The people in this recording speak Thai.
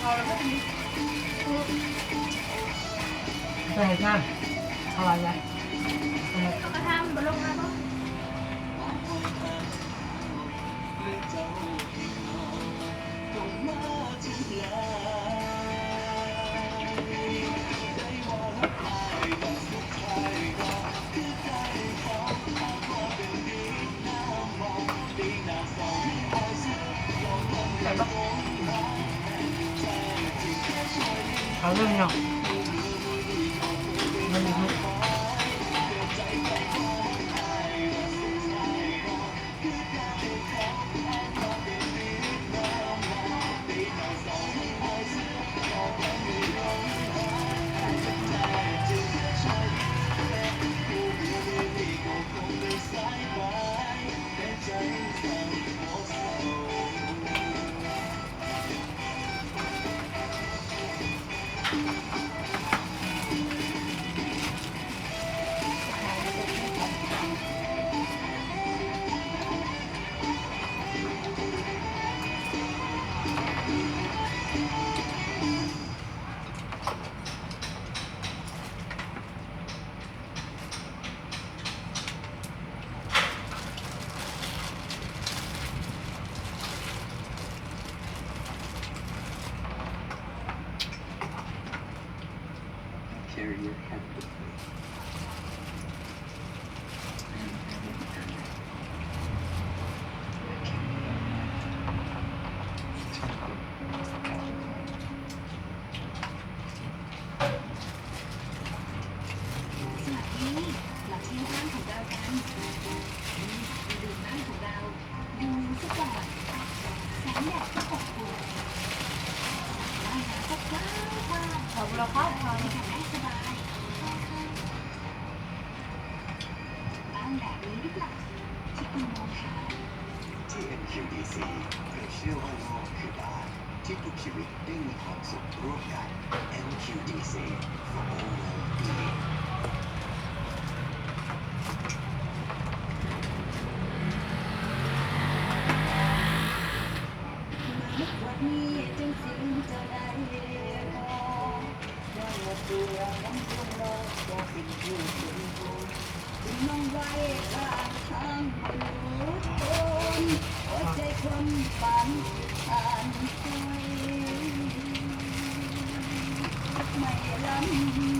เขาแล้วก็จะมีใช่ใช่อะไรนะกระทำบนลงมาก็ใส่ปะเอาเรื่องเนาะมันมีทุกCarrier had theเขาเราเข้าเขาเนี่ย ที่ NQDC เราเชื่อว่าโลกคือบ้านที่ทุกชีวิตได้มีความสุขร่วมกัน NQDC for all well-being วันนี้จึงสิ่งจะได้พอว่าหมดตัวน้ำท่วมโลกก็เป็นผู้คนจึงน้องไว้กลางทางมนุษย์คนหัวใจคนฝันผ่านไปไม่ล้ำ